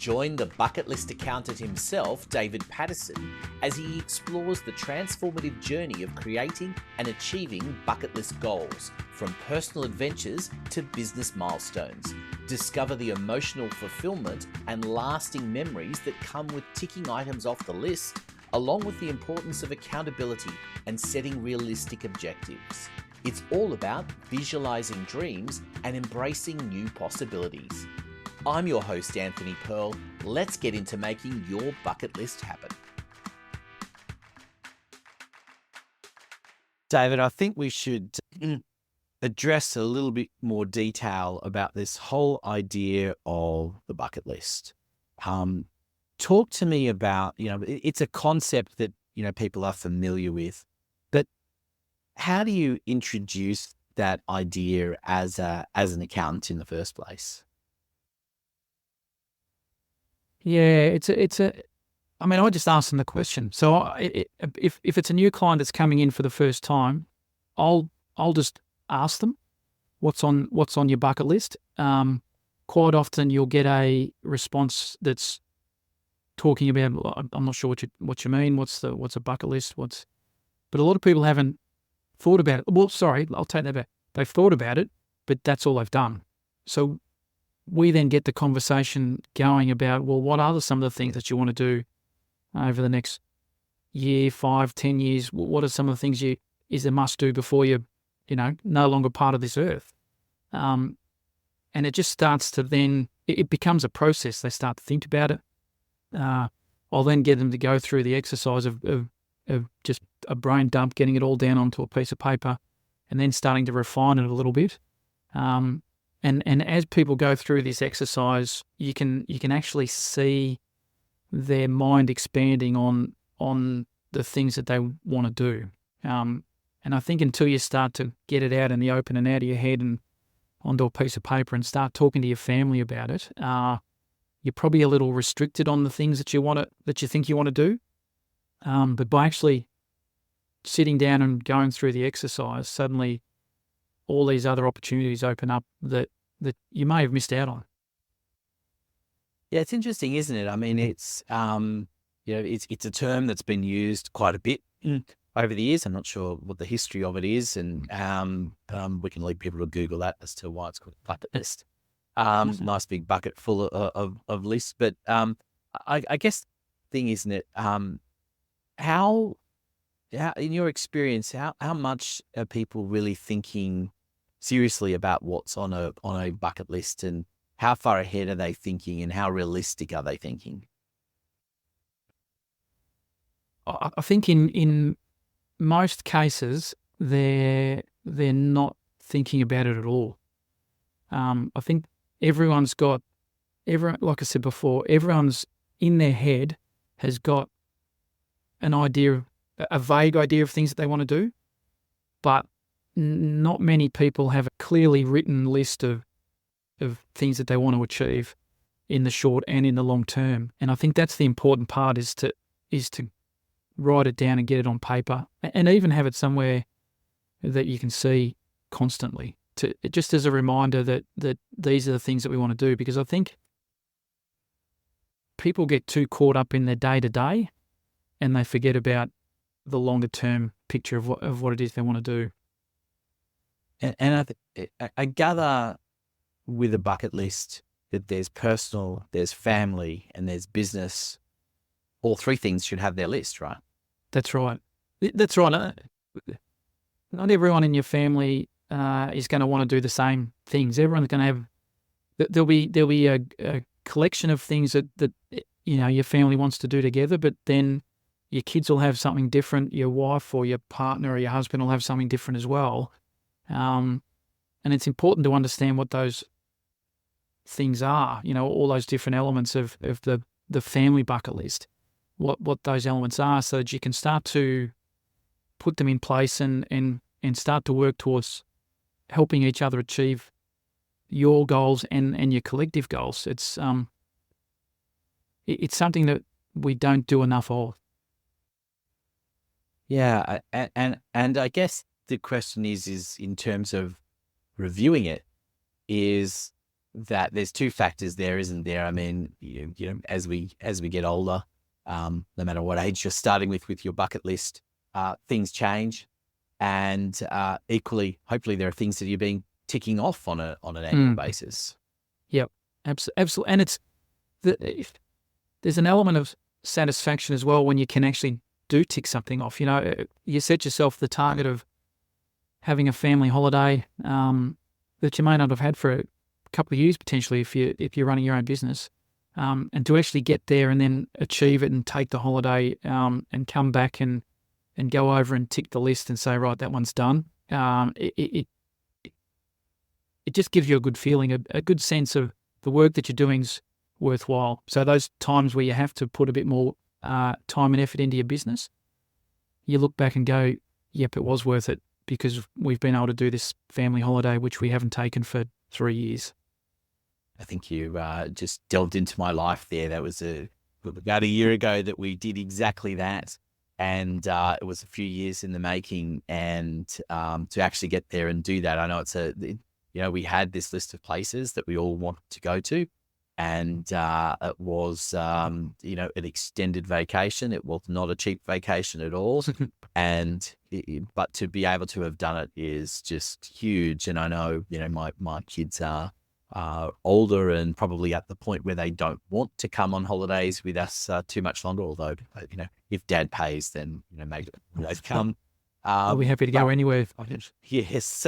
Join the Bucketlist Accountant himself, David Patterson, as he explores the transformative journey of creating and achieving bucket list goals, from personal adventures to business milestones. Discover the emotional fulfillment and lasting memories that come with ticking items off the list, along with the importance of accountability and setting realistic objectives. It's all about visualizing dreams and embracing new possibilities. I'm your host, Anthony Pearl. Let's get into making your bucket list happen. David, I think we should address a little bit more detail about this whole idea of the bucket list. Talk to me about, it's a concept that, people are familiar with, but how do you introduce that idea as an accountant in the first place? Yeah, I just ask them the question. So if it's a new client that's coming in for the first time, I'll just ask them what's on your bucket list. Quite often you'll get a response that's talking about, I'm not sure what you mean. What's a bucket list? But a lot of people haven't thought about it. Well, sorry, I'll take that back. They've thought about it, but that's all they've done. So we then get the conversation going about, well, what are some of the things that you want to do over the next year, 5, 10 years? What are some of the things is a must do before you're, no longer part of this earth? And it just starts to then, it becomes a process. They start to think about it. I'll then get them to go through the exercise of just a brain dump, getting it all down onto a piece of paper, and then starting to refine it a little bit. And as people go through this exercise, you can actually see their mind expanding on the things that they want to do. And I think until you start to get it out in the open and out of your head and onto a piece of paper and start talking to your family about it, you're probably a little restricted on the things that you think you want to do. But by actually sitting down and going through the exercise, suddenly all these other opportunities open up that you may have missed out on. Yeah, it's interesting, isn't it? I mean, it's it's a term that's been used quite a bit over the years. I'm not sure what the history of it is, and we can leave people to Google that as to why it's called a bucket list. Nice big bucket full of lists, but I guess the thing, isn't it? How in your experience, how much are people really thinking seriously about what's on a bucket list, and how far ahead are they thinking, and how realistic are they thinking? I think in most cases they're not thinking about it at all. I think like I said before, everyone's in their head has got an idea, a vague idea of things that they want to do, but not many people have a clearly written list of things that they want to achieve in the short and in the long term. And I think that's the important part, is to write it down and get it on paper, and even have it somewhere that you can see constantly, just as a reminder that these are the things that we want to do. Because I think people get too caught up in their day-to-day and they forget about the longer term picture of what it is they want to do. And I gather with a bucket list that there's personal, there's family, and there's business. All three things should have their list, right? That's right. That's right. Not everyone in your family is going to want to do the same things. Everyone's going to have. There'll be a collection of things that your family wants to do together, but then your kids will have something different. Your wife or your partner or your husband will have something different as well. And it's important to understand what those things are, all those different elements of the family bucket list, what those elements are, so that you can start to put them in place and start to work towards helping each other achieve your goals and your collective goals. It's something that we don't do enough of. Yeah, and I guess the question is in terms of reviewing it, is that there's two factors there, isn't there? I mean, as we get older, no matter what age you're starting with your bucket list, things change, and equally, hopefully, there are things that you're being ticking off on an annual basis. Yep, absolutely. And it's there's an element of satisfaction as well when you can actually do tick something off. You set yourself the target of having a family holiday that you may not have had for a couple of years potentially if you're running your own business, and to actually get there and then achieve it and take the holiday and come back and go over and tick the list and say, right, that one's done. It just gives you a good feeling, a good sense of the work that you're doing's worthwhile. So those times where you have to put a bit more time and effort into your business, you look back and go, yep, it was worth it because we've been able to do this family holiday, which we haven't taken for 3 years. I think you just delved into my life there. That was about a year ago that we did exactly that. And it was a few years in the making. And to actually get there and do that, I know we had this list of places that we all wanted to go to. And it was, an extended vacation. It was not a cheap vacation at all. But to be able to have done it is just huge. And I know, my kids are older and probably at the point where they don't want to come on holidays with us too much longer. Although, if Dad pays, then maybe they'd come. I'll be happy to go anywhere. Yes,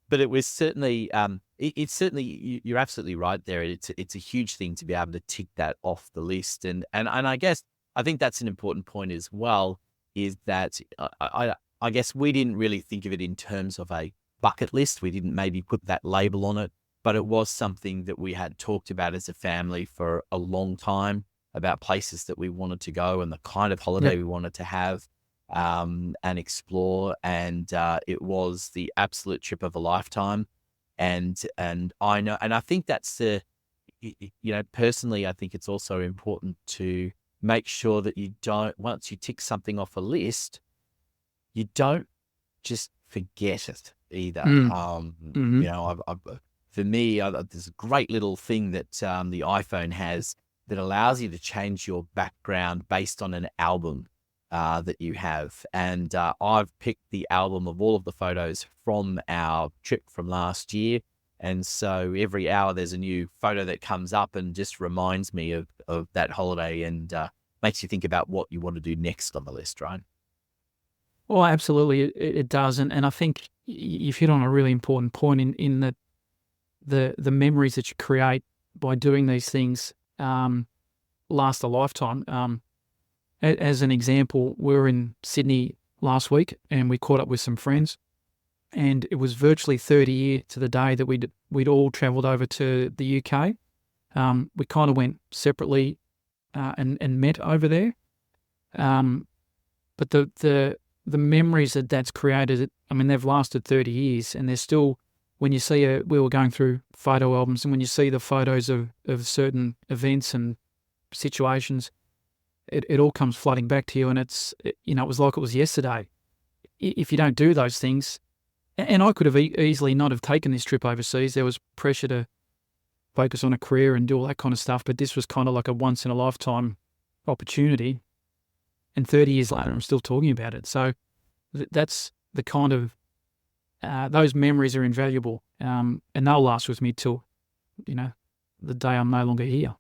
but it was certainly. It's certainly, you're absolutely right there. It's a huge thing to be able to tick that off the list, and I think that's an important point as well. Is that I guess we didn't really think of it in terms of a bucket list. We didn't maybe put that label on it. But it was something that we had talked about as a family for a long time, about places that we wanted to go and the kind of holiday we wanted to have and explore. And it was the absolute trip of a lifetime. And I know, and I think that's personally, I think it's also important to make sure that you don't, once you tick something off a list, you don't just forget it either. For me, there's a great little thing that the iPhone has that allows you to change your background based on an album that you have. And I've picked the album of all of the photos from our trip from last year. And so every hour there's a new photo that comes up and just reminds me of that holiday and makes you think about what you want to do next on the list, right? Well, absolutely, it does. And I think you've hit on a really important point in that the memories that you create by doing these things last a lifetime. As an example, we were in Sydney last week and we caught up with some friends, and it was virtually 30 years to the day that we'd all travelled over to the UK. We kind of went separately and met over there. But the memories that's created, I mean, they've lasted 30 years and they're still. When you see we were going through photo albums, and when you see the photos of certain events and situations, it all comes flooding back to you, and it was like it was yesterday. If you don't do those things, and I could have easily not have taken this trip overseas. There was pressure to focus on a career and do all that kind of stuff, but this was kind of like a once in a lifetime opportunity. And 30 years later, I'm still talking about it. So that's the kind of those memories are invaluable, and they'll last with me till, the day I'm no longer here.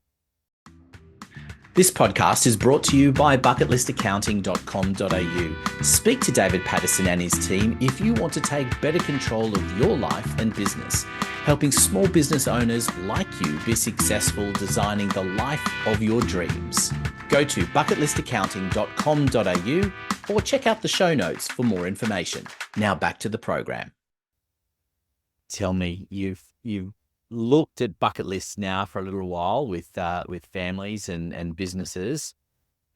This podcast is brought to you by bucketlistaccounting.com.au. Speak to David Patterson and his team if you want to take better control of your life and business, helping small business owners like you be successful designing the life of your dreams. Go to bucketlistaccounting.com.au or check out the show notes for more information. Now back to the program. Tell me, you've looked at bucket lists now for a little while with families and businesses.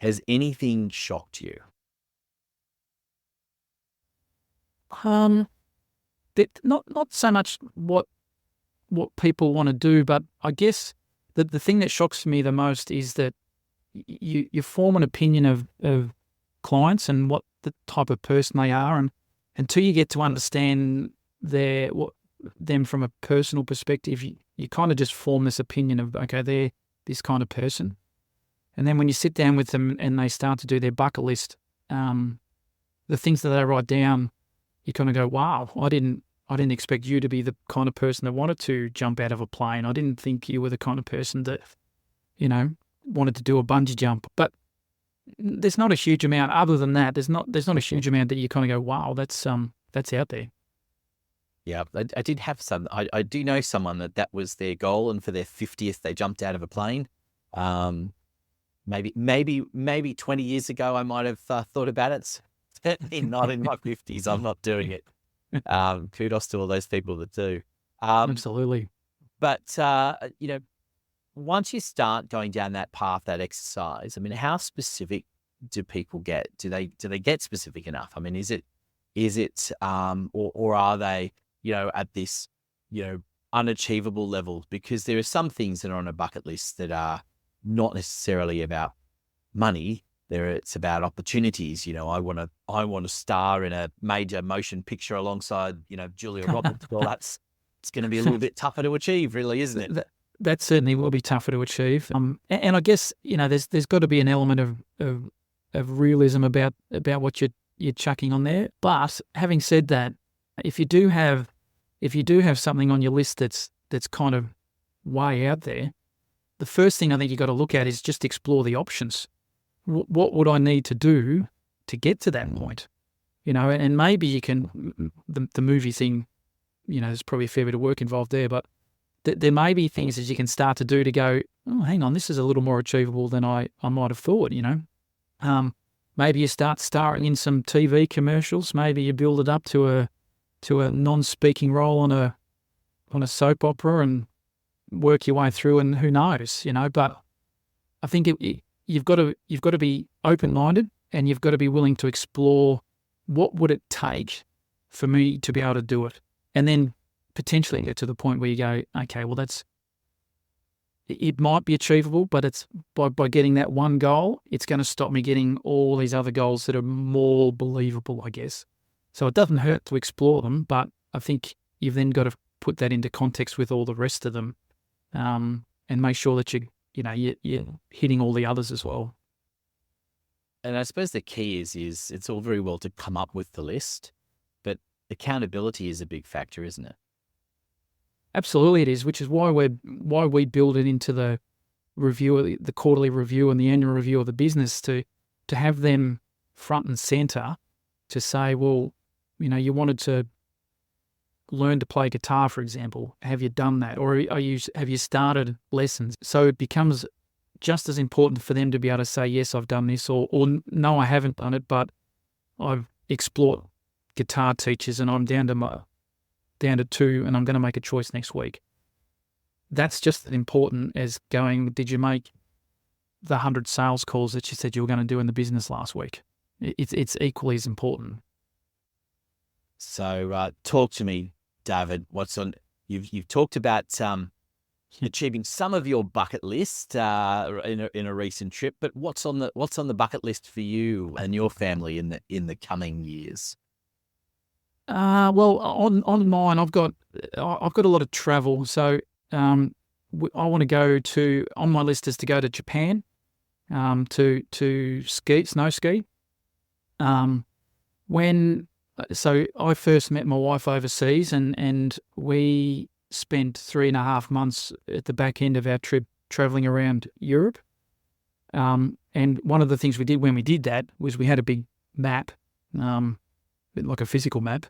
Has anything shocked you? Not so much what people want to do, but I guess the thing that shocks me the most is that you form an opinion of clients and what the type of person they are, and until you get to understand them from a personal perspective, you kind of just form this opinion of, okay, they're this kind of person. And then when you sit down with them and they start to do their bucket list, the things that they write down, you kind of go, wow, I didn't expect you to be the kind of person that wanted to jump out of a plane. I didn't think you were the kind of person that, wanted to do a bungee jump. But there's not a huge amount other than that. There's not a huge amount that you kind of go, wow, that's out there. Yeah, I did have some. I do know someone that was their goal, and for their 50th, they jumped out of a plane. Maybe 20 years ago, I might have thought about it. Certainly not in my 50s. I'm not doing it. Kudos to all those people that do. Absolutely. But once you start going down that path, that exercise, I mean, how specific do people get? Do they get specific enough? I mean, is it, or are they, at this, unachievable level? Because there are some things that are on a bucket list that are not necessarily about money. It's about opportunities. I want to star in a major motion picture alongside, Julia Roberts. Well, it's going to be a little bit tougher to achieve, really, isn't it? That certainly will be tougher to achieve. And I guess, there's got to be an element of realism about what you're chucking on there. But having said that, if you do have something on your list that's kind of way out there, the first thing I think you've got to look at is just explore the options. What would I need to do to get to that point? And maybe you can, the movie thing, there's probably a fair bit of work involved there, but there may be things that you can start to do to go, oh, hang on, this is a little more achievable than I might have thought, Maybe you start starring in some TV commercials. Maybe you build it up to a non-speaking role on a soap opera and work your way through, and who knows, But I think you've got to be open-minded, and you've got to be willing to explore what would it take for me to be able to do it, and then potentially get to the point where you go, okay, well, it might be achievable, but it's by getting that one goal, it's going to stop me getting all these other goals that are more believable, I guess. So it doesn't hurt to explore them, but I think you've then got to put that into context with all the rest of them, and make sure that you're hitting all the others as well. And I suppose the key is it's all very well to come up with the list, but accountability is a big factor, isn't it? Absolutely, it is, which is why we build it into the review, the quarterly review and the annual review of the business, to have them front and center, to say, well, you wanted to learn to play guitar, for example. Have you done that, or have you started lessons? So it becomes just as important for them to be able to say, yes, I've done this, or no, I haven't done it, but I've explored guitar teachers and I'm down to 2, and I'm going to make a choice next week. That's just as important as going, did you make the 100 sales calls that you said you were going to do in the business last week? It's equally as important. So talk to me, David. What's on? You've talked about achieving some of your bucket list in a recent trip, but what's on the bucket list for you and your family in the coming years? Well, on mine, I've got a lot of travel. So I want to go to, on my list is to go to Japan, to snow ski. So I first met my wife overseas, and we spent 3.5 months at the back end of our trip traveling around Europe. And one of the things we did when we did that was we had a big map, like a physical map,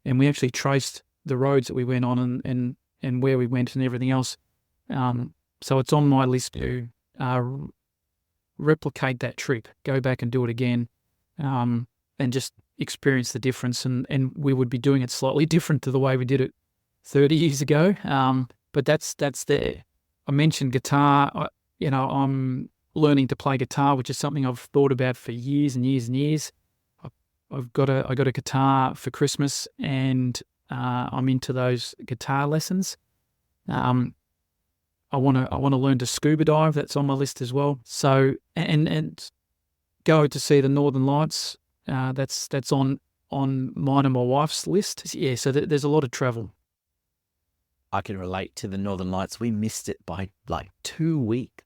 and we actually traced the roads that we went on and where we went and everything else. So it's on my list to replicate that trip, go back and do it again, and just experience the difference. And we would be doing it slightly different to the way we did it 30 years ago. But that's there. I mentioned guitar. I'm learning to play guitar, which is something I've thought about for years and years and years. I got a guitar for Christmas, and I'm into those guitar lessons. I want to learn to scuba dive. That's on my list as well. So and go to see the Northern Lights. That's on mine and my wife's list. Yeah. So there's a lot of travel. I can relate to the Northern Lights. We missed it by like 2 weeks.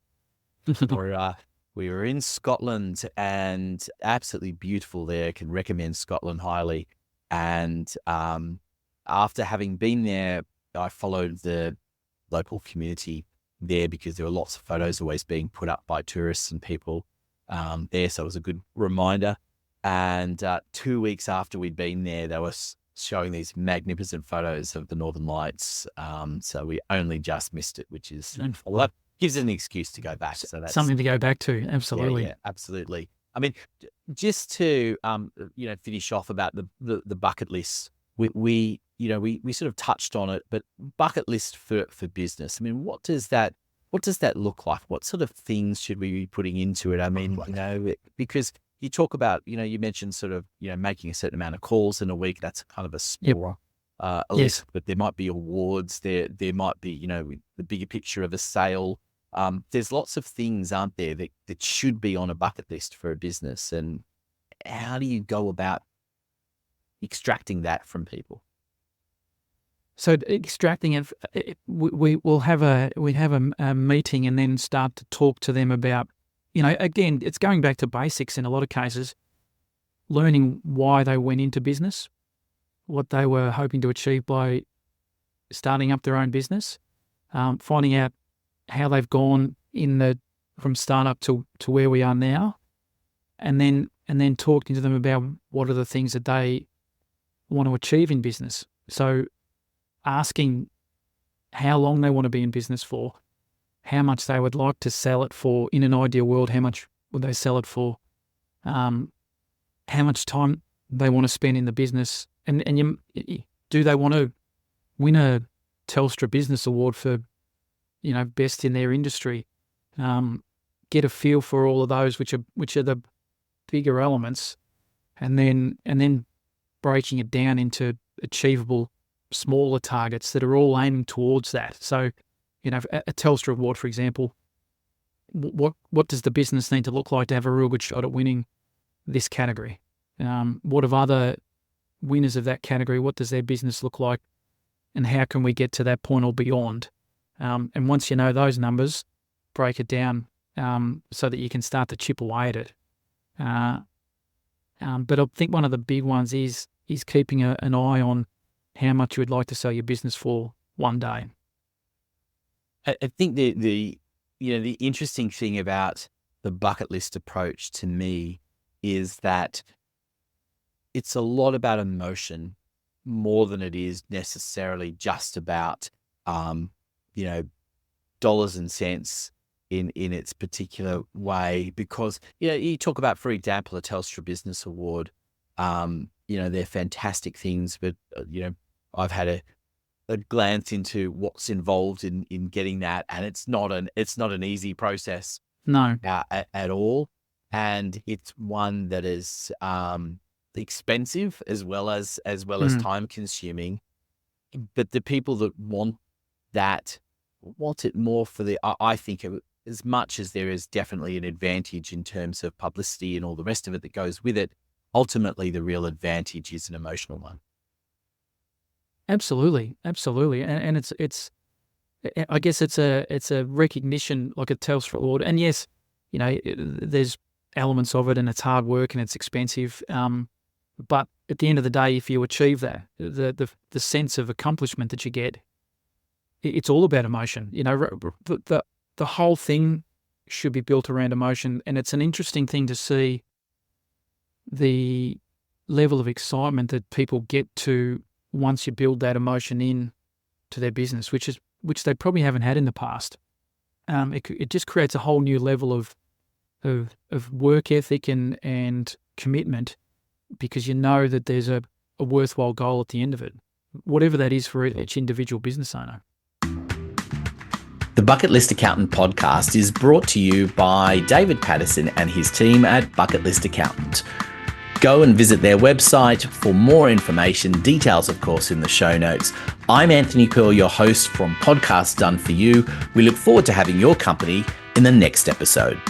We were in Scotland, and absolutely beautiful there. Can recommend Scotland highly. And after having been there, I followed the local community there because there were lots of photos always being put up by tourists and people there. So it was a good reminder. And 2 weeks after we'd been there, they were showing these magnificent photos of the Northern Lights. So we only just missed it, which is, well, that gives it an excuse to go back. So that's something to go back to. Absolutely. Yeah, absolutely. I mean, just to finish off about the bucket list, we sort of touched on it, but bucket list for business. I mean, what does that look like? What sort of things should we be putting into it? I mean, because you talk about, you mentioned sort of, making a certain amount of calls in a week. That's kind of a small list, but there might be awards. There might be, the bigger picture of a sale. There's lots of things, aren't there, that should be on a bucket list for a business. And how do you go about extracting that from people? So extracting it, we'll have a meeting and then start to talk to them about, again, it's going back to basics in a lot of cases, learning why they went into business, what they were hoping to achieve by starting up their own business, finding out how they've gone from startup to where we are now, and then talking to them about what are the things that they want to achieve in business. So asking how long they want to be in business for, how much they would like to sell it for. In an ideal world, how much would they sell it for? How much time they want to spend in the business, and do they want to win a Telstra Business Award for best in their industry? Get a feel for all of those, which are the bigger elements, and then breaking it down into achievable smaller targets that are all aiming towards that. So, a Telstra Award, for example, what does the business need to look like to have a real good shot at winning this category? What of other winners of that category? What does their business look like, and how can we get to that point or beyond? And once you know those numbers, break it down so that you can start to chip away at it. But I think one of the big ones is keeping an eye on how much you would like to sell your business for one day. I think the interesting thing about the bucket list approach to me is that it's a lot about emotion more than it is necessarily just about dollars and cents in its particular way. Because you talk about, for example, a Telstra Business Award. They're fantastic things, but I've had a glance into what's involved in getting that, and it's not an easy process. No, at all, and it's one that is expensive as well as time consuming. But the people that want it more for I think as much as there is definitely an advantage in terms of publicity and all the rest of it that goes with it, ultimately the real advantage is an emotional one. absolutely, and it's I guess it's a recognition, like a Telstra Award. And yes, there's elements of it, and it's hard work and it's expensive. But at the end of the day, if you achieve that, the sense of accomplishment that you get, it's all about emotion. The whole thing should be built around emotion, and it's an interesting thing to see the level of excitement that people get to once you build that emotion in to their business, which they probably haven't had in the past. It just creates a whole new level of work ethic and commitment, because you know that there's a worthwhile goal at the end of it, whatever that is for each individual business owner. The Bucketlist Accountant podcast is brought to you by David Patterson and his team at Bucketlist Accountant. Go and visit their website for more information, details of course in the show notes. I'm Anthony Pearl, your host from Podcast Done For You. We look forward to having your company in the next episode.